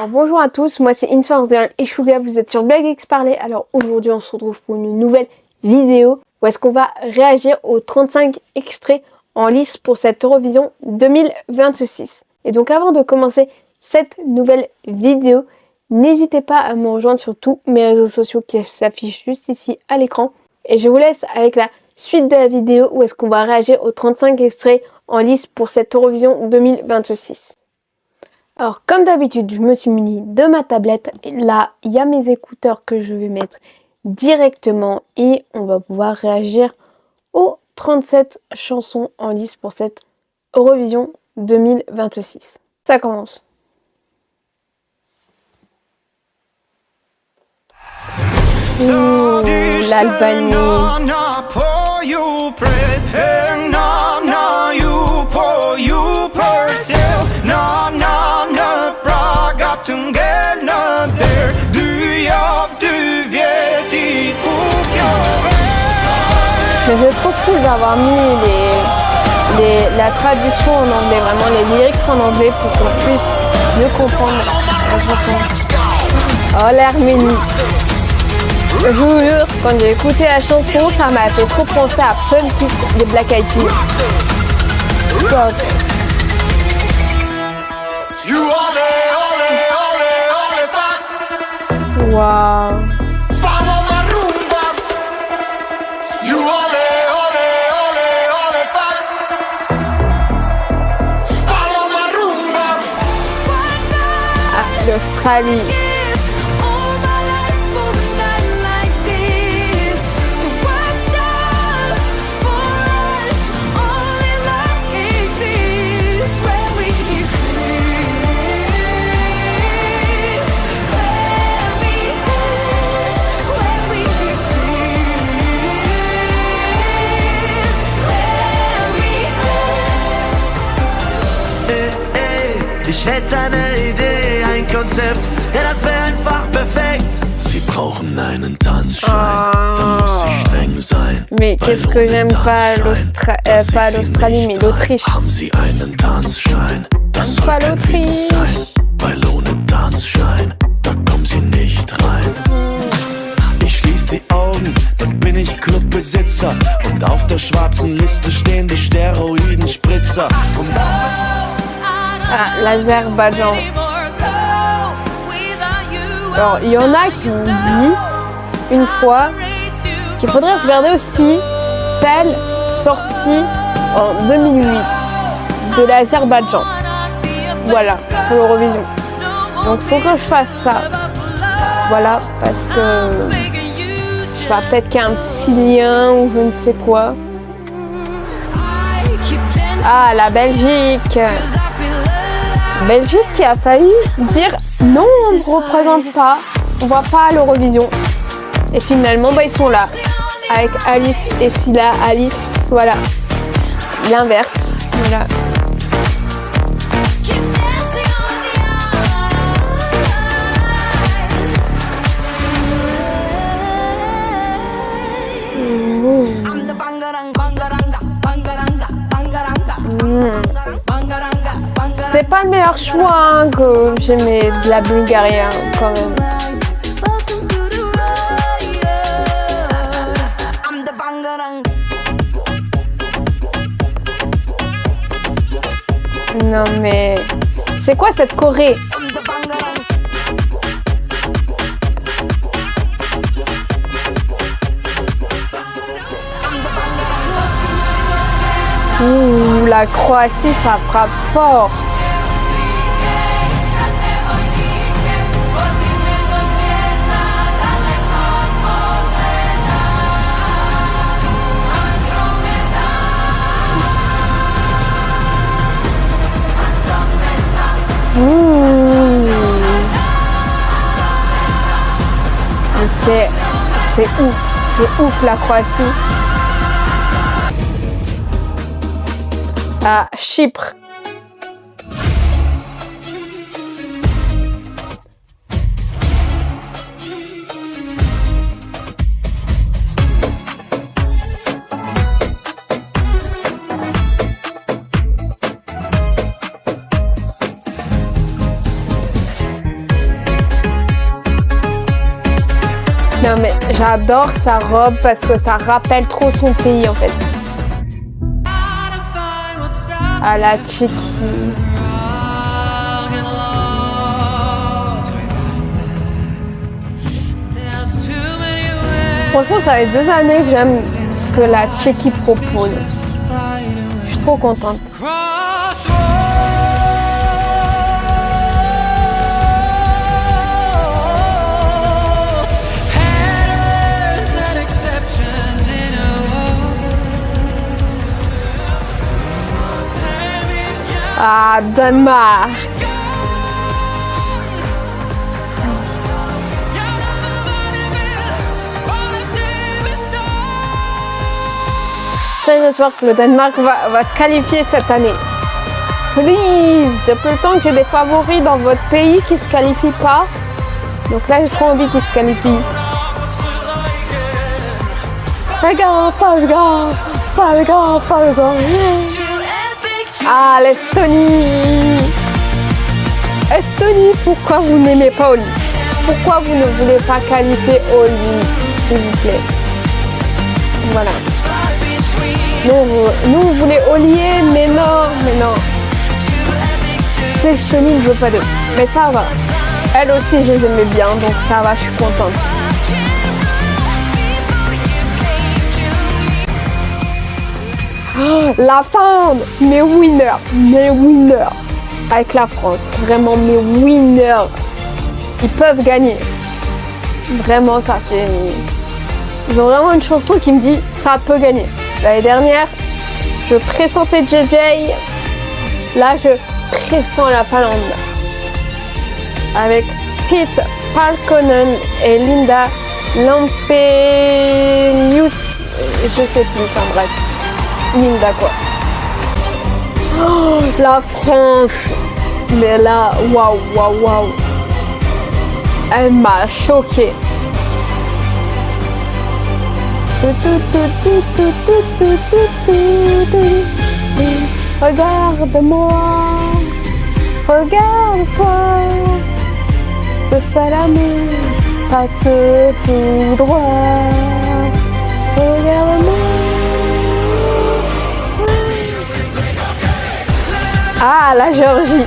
Alors bonjour à tous, moi c'est Insource et Shuga, vous êtes sur BlagueX Parler. Alors aujourd'hui on se retrouve pour une nouvelle vidéo où est-ce qu'on va réagir aux 35 extraits en lice pour cette Eurovision 2026. Et donc avant de commencer cette nouvelle vidéo, n'hésitez pas à me rejoindre sur tous mes réseaux sociaux qui s'affichent juste ici à l'écran. Et je vous laisse avec la suite de la vidéo où est-ce qu'on va réagir aux 35 extraits en lice pour cette Eurovision 2026. Alors comme d'habitude, je me suis muni de ma tablette. Et là, il y a mes écouteurs que je vais mettre directement et on va pouvoir réagir aux 37 chansons en lice pour cette Eurovision 2026. Ça commence. L'Albanie. Mais c'est trop cool d'avoir mis la traduction en anglais, vraiment les lyrics en anglais pour qu'on puisse mieux comprendre la chanson. Oh l'Arménie. Je vous jure, quand j'ai écouté la chanson, ça m'a fait trop penser à Pump It des Black Eyed Peas. God. Wow. L'Australie. Ich hätte eine Idee, ein Konzept, ja das wäre einfach perfekt. Sie brauchen einen Tanzschein, dann muss sie streng sein. Mais qu'est-ce que j'aime pas l'Australie, mais l'Autriche. Haben sie einen Tanzschein, das soll Pas kein Witz sein, weil ohne Tanzschein, da kommen sie nicht rein. Ich schließ die Augen, dann bin ich Clubbesitzer und auf der schwarzen Liste stehen die Steroidenspritzer. Ah, l'Azerbaïdjan. Alors, il y en a qui m'ont dit, une fois, qu'il faudrait regarder aussi celle sortie en 2008 de l'Azerbaïdjan. Voilà, pour l'Eurovision. Donc, il faut que je fasse ça. Voilà, parce que, je sais pas, peut-être qu'il y a un petit lien ou je ne sais quoi. Ah, la Belgique. Belgique qui a failli dire non, on ne représente pas, on va pas à l'Eurovision. Et finalement, bah, ils sont là, avec Alice et Silla. Alice, voilà, l'inverse, voilà. C'était pas le meilleur choix hein, que j'aimais de la Bulgarie hein, quand même. Non mais c'est quoi cette Corée? Ouh, la Croatie, ça frappe fort. C'est ouf la Croatie. Ah, Chypre. Non mais j'adore sa robe parce que ça rappelle trop son pays en fait. À la Tchéquie. Franchement, ça fait 2 années que j'aime ce que la Tchéquie propose. Je suis trop contente. Ah, Danemark. J'espère que le Danemark va se qualifier cette année. Please, depuis le temps qu'il y a des favoris dans votre pays qui se qualifient pas. Donc là, j'ai trop envie qu'ils se qualifient. Regarde. Ah, l'Estonie. Estonie, pourquoi vous n'aimez pas Oli? Pourquoi vous ne voulez pas qualifier Oli, s'il vous plaît? Voilà. Nous, vous voulez Olier, mais non. L'Estonie ne veut pas d'eux. Mais ça va. Elle aussi, je les aimais bien, donc ça va, je suis contente. Oh, la Finlande, mes winners. Avec la France, vraiment mes winners. Ils peuvent gagner. Vraiment, ça fait... Ils ont vraiment une chanson qui me dit ça peut gagner. L'année dernière, je pressentais JJ. Là, je pressens la Finlande. Avec Pete Palkonen et Linda Lampenius. Je sais plus, enfin bref. Linda quoi. Oh, la France. Mais là, waouh. Elle m'a choquée. Regarde-moi, regarde-toi, c'est ça l'amour, ça te foudroie. Regarde-moi. Ah, la Géorgie.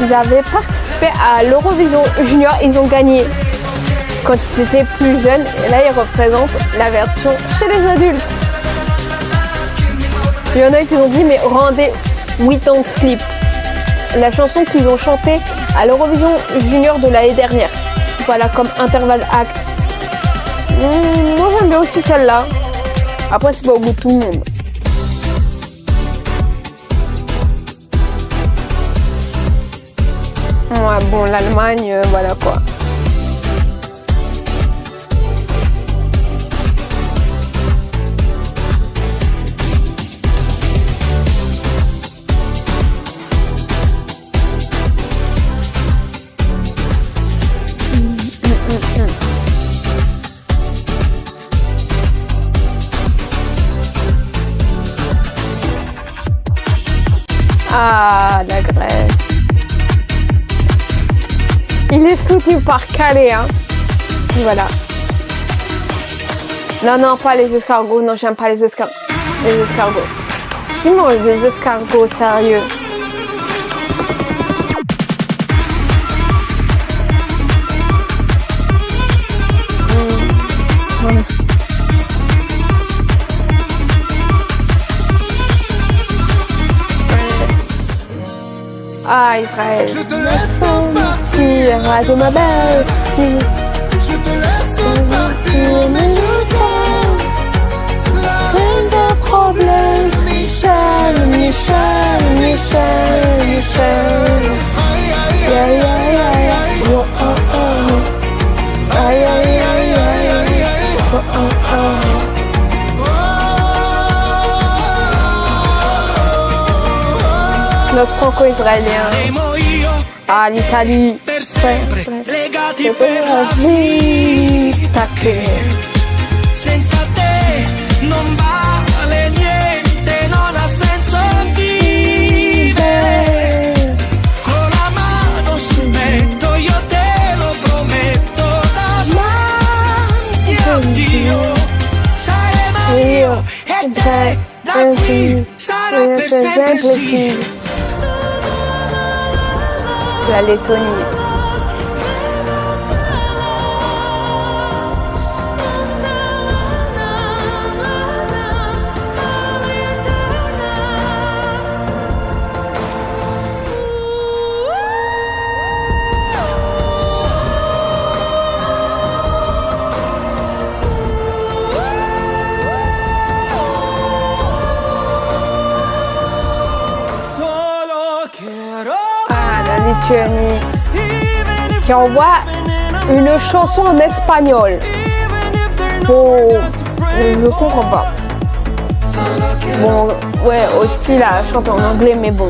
Ils avaient participé à l'Eurovision Junior, ils ont gagné quand ils étaient plus jeunes, et là ils représentent la version chez les adultes. Il y en a qui ont dit mais rendez We Don't Sleep, la chanson qu'ils ont chantée à l'Eurovision Junior de l'année dernière. Voilà, comme intervalle acte. Moi j'aime bien aussi celle-là. Après c'est pas au goût de tout le monde. Ouais, bon, l'Allemagne, voilà quoi. Ah, la Grèce. Il est soutenu par Calais, hein. Voilà. Non, pas les escargots. Non, j'aime pas les escargots. Qui mange des escargots, sérieux? Ah, Israël. Je te laisse partir, de ma belle. je te laisse partir, mais je t'aime. La reine des problèmes, Michel. Aïe, aïe, aïe. Oh, oh, oh. Aïe, aïe, aïe, aïe, aïe. Oh, oh, oh. Notre franco-israélien. Ah, l'Italie. Sempre legati per la vita che senza te non vale niente, non ha senso vivere. Con la mano sul petto io te lo prometto, da mai C'est simple, la Lettonie. Lituanie, qui envoie une chanson en espagnol. Bon, je comprends pas. Bon, ouais, aussi la chante en anglais, mais bon.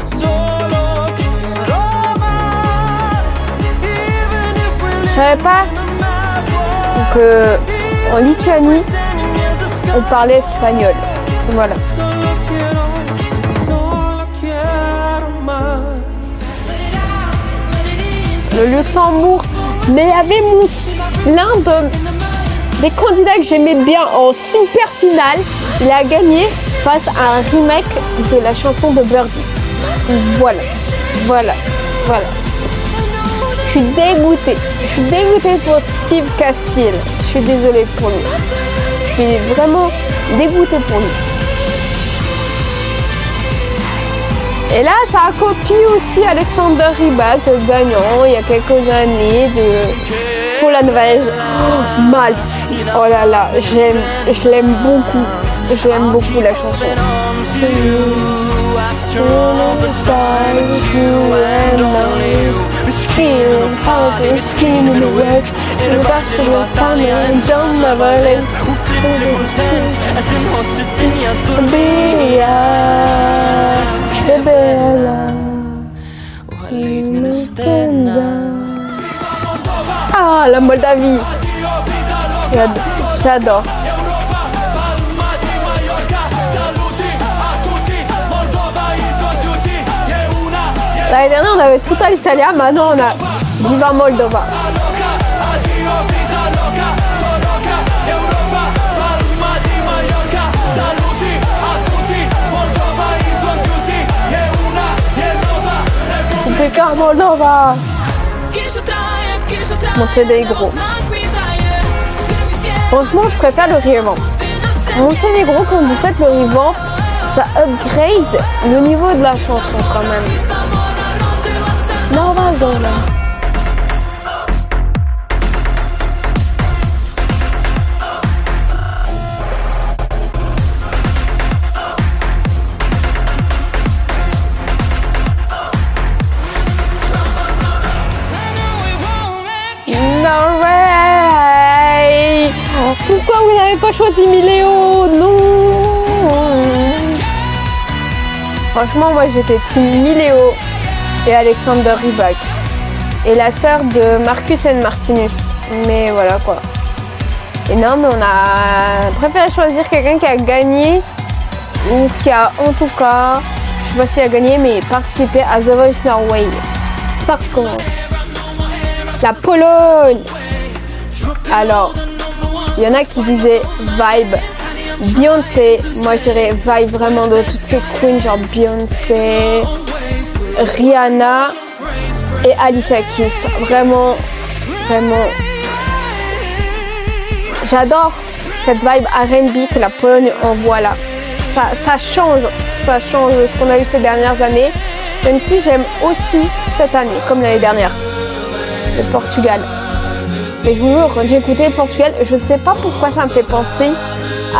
Je savais pas que en Lituanie, on parlait espagnol. Voilà. Le Luxembourg, mais il y avait l'un des candidats que j'aimais bien en super finale. Il a gagné face à un remake de la chanson de Birdie. Voilà. Je suis dégoûtée pour Steve Castile. Je suis désolée pour lui. Je suis vraiment dégoûtée pour lui. Et là, ça a copié aussi Alexander Rybak, gagnant il y a quelques années pour la nouvelle Malte. Oh là là, je l'aime beaucoup. J'aime beaucoup la chanson. Ah, la Moldavie. J'adore. L'année dernière, on avait tout à l'Italia, maintenant on a Viva Moldova. Viva Moldova. Monténégro. Franchement, je préfère le Rivan. Monténégro, quand vous faites le Rivan, ça upgrade le niveau de la chanson quand même. Nova Zona. Norway. Pourquoi vous n'avez pas choisi Miléo? Non. Franchement, moi j'étais team Miléo et Alexander Rybak et la sœur de Marcus and Martinus, mais voilà quoi. Et non, mais on a préféré choisir quelqu'un qui a gagné ou qui a en tout cas, je sais pas s'il a gagné, mais participé à The Voice Norway. Ça recommence. La Pologne. Alors, il y en a qui disaient vibe Beyoncé. Moi je dirais vibe vraiment de toutes ces queens, genre Beyoncé, Rihanna et Alicia Keys. Vraiment. J'adore cette vibe R&B que la Pologne envoie là. Ça change ce qu'on a eu ces dernières années. Même si j'aime aussi cette année, comme l'année dernière, le Portugal. Mais je vous jure, quand j'ai écouté le Portugal, je sais pas pourquoi ça me fait penser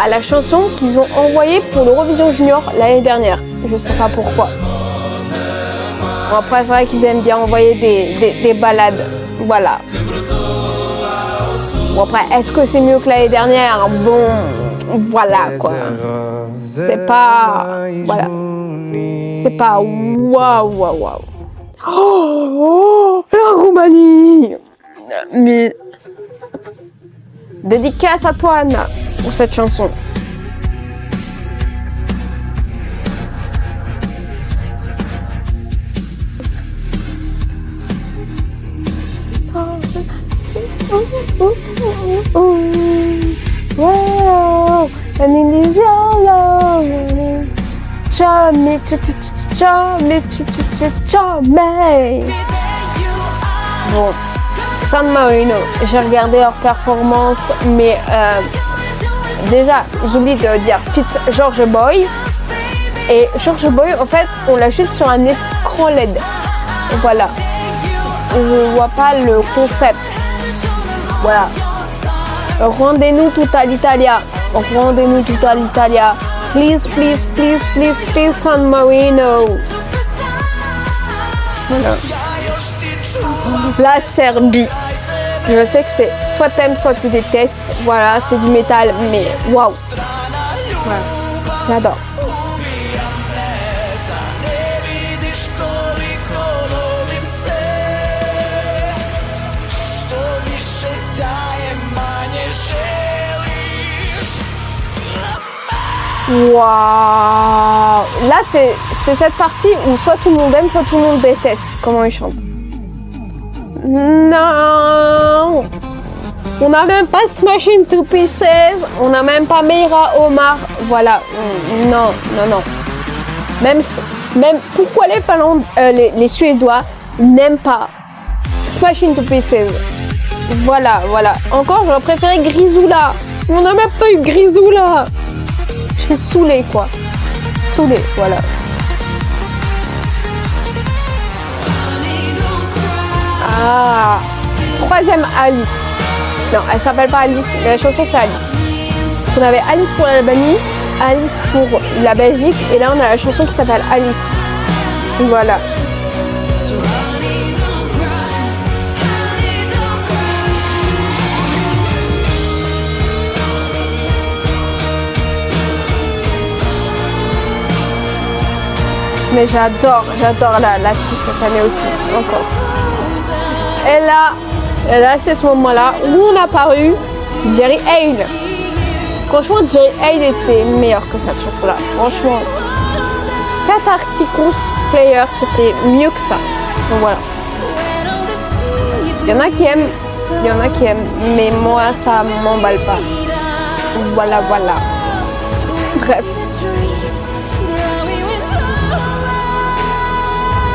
à la chanson qu'ils ont envoyée pour l'Eurovision Junior l'année dernière. Je sais pas pourquoi. Bon, après, c'est vrai qu'ils aiment bien envoyer des ballades. Voilà. Bon, après, est-ce que c'est mieux que l'année dernière? Bon, voilà quoi. C'est pas. Voilà. C'est pas waouh. Oh, la Roumanie! Mais. Dédicace à toi, Anna, pour cette chanson. Wow, and in this yellow. Chame, chame. Bon, San Marino, j'ai regardé leur performance, mais déjà, j'oublie de dire fit George Boy. Et George Boy, en fait, on l'a juste sur un écran LED. Voilà. Je vois pas le concept. Voilà. Rendez-nous tout à l'Italia. Rendez-nous tout à l'Italia. Please, please, please, please, please, San Marino. Voilà. La Serbie. Je sais que c'est soit t'aimes, soit tu détestes. Voilà, c'est du métal, mais waouh. Voilà. J'adore. Waouh! Là, c'est cette partie où soit tout le monde aime, soit tout le monde déteste. Comment ils chantent. Non! On n'a même pas Smash Into Pieces. On n'a même pas Meira Omar. Voilà. Non, non, non. Même pourquoi les les Suédois n'aiment pas Smash Into Pieces? Voilà, voilà. Encore, j'aurais préféré Grisula. On n'a même pas eu Grisula. Je suis saoulée, quoi. Saoulée, voilà. Ah, troisième Alice. Non, elle s'appelle pas Alice, mais la chanson c'est Alice. On avait Alice pour l'Albanie, Alice pour la Belgique, et là on a la chanson qui s'appelle Alice. Voilà. Mais j'adore la Suisse cette année aussi, encore. Et là c'est ce moment-là où on a paru Jerry Hale. Franchement, Jerry Hale était meilleur que cette chanson-là. Franchement, Catharticus Player, c'était mieux que ça. Donc voilà. Il y en a qui aiment, mais moi ça m'emballe pas. Voilà, voilà. Bref.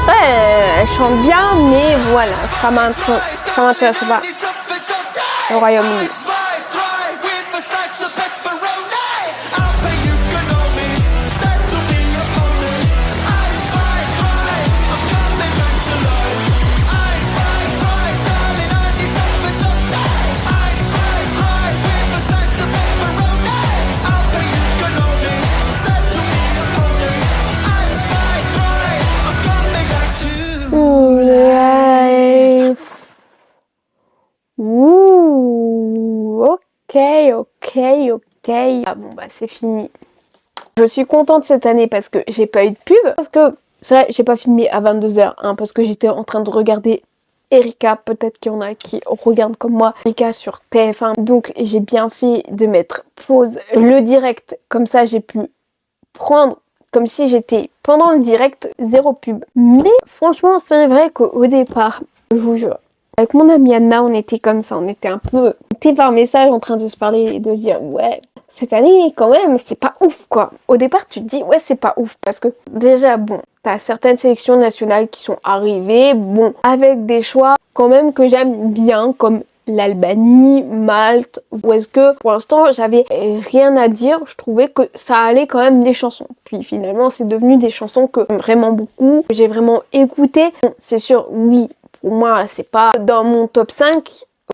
Ouais, elle chante bien, mais voilà, ça m'intéresse pas. Au Royaume-Uni. Ok. Ah bon, bah c'est fini. Je suis contente cette année parce que j'ai pas eu de pub. Parce que, c'est vrai, j'ai pas filmé à 22h, hein, parce que j'étais en train de regarder Erika. Peut-être qu'il y en a qui regardent comme moi Erika sur TF1. Donc j'ai bien fait de mettre pause le direct. Comme ça, j'ai pu prendre comme si j'étais pendant le direct, zéro pub. Mais franchement, c'est vrai qu'au départ, je vous jure, avec mon amie Anna, on était comme ça, on était un peu par message en train de se parler et de se dire ouais, cette année quand même c'est pas ouf quoi. Au départ tu te dis ouais c'est pas ouf parce que déjà bon, t'as certaines sélections nationales qui sont arrivées, bon, avec des choix quand même que j'aime bien comme l'Albanie, Malte, ou est-ce que pour l'instant j'avais rien à dire, je trouvais que ça allait quand même les chansons. Puis finalement c'est devenu des chansons que j'aime vraiment beaucoup, que j'ai vraiment écouté. Bon, c'est sûr, oui, pour moi c'est pas dans mon top 5,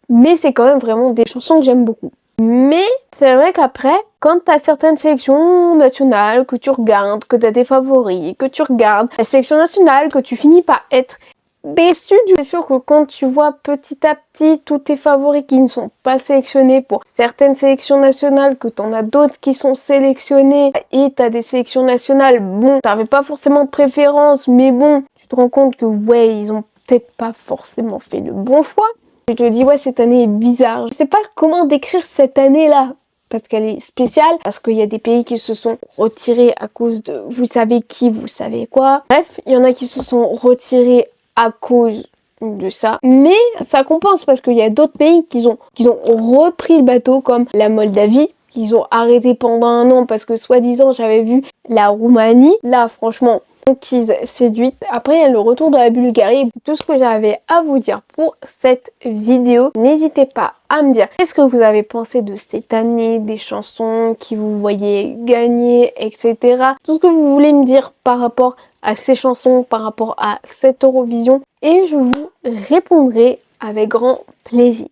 mais c'est quand même vraiment des chansons que j'aime beaucoup. Mais c'est vrai qu'après, quand t'as certaines sélections nationales que tu regardes, que t'as des favoris, que tu regardes la sélection nationale, que tu finis par être déçu. C'est sûr que quand tu vois petit à petit tous tes favoris qui ne sont pas sélectionnés pour certaines sélections nationales, que t'en as d'autres qui sont sélectionnés et t'as des sélections nationales, bon, t'avais pas forcément de préférence, mais bon, tu te rends compte que ouais, ils ont peut-être pas forcément fait le bon choix. Je te dis ouais, cette année est bizarre. Je sais pas comment décrire cette année-là parce qu'elle est spéciale, parce qu'il y a des pays qui se sont retirés à cause de vous savez qui, vous savez quoi. Bref, il y en a qui se sont retirés à cause de ça, mais ça compense parce qu'il y a d'autres pays qui ont repris le bateau comme la Moldavie qu'ils ont arrêté pendant un an parce que soi-disant j'avais vu la Roumanie. Là franchement, conquise, séduite. Après il y a le retour de la Bulgarie. C'est tout ce que j'avais à vous dire pour cette vidéo. N'hésitez pas à me dire qu'est-ce que vous avez pensé de cette année, des chansons qui vous voyez gagner, etc. Tout ce que vous voulez me dire par rapport à ces chansons, par rapport à cette Eurovision. Et je vous répondrai avec grand plaisir.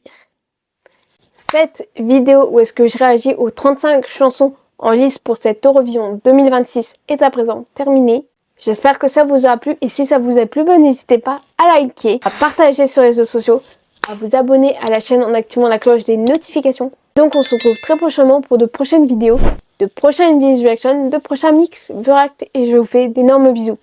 Cette vidéo où est-ce que je réagis aux 35 chansons en lice pour cette Eurovision 2026 est à présent terminée. J'espère que ça vous aura plu et si ça vous a plu, n'hésitez pas à liker, à partager sur les réseaux sociaux, à vous abonner à la chaîne en activant la cloche des notifications. Donc on se retrouve très prochainement pour de prochaines vidéos, de prochaines Visual Reactions, de prochains mix React et je vous fais d'énormes bisous.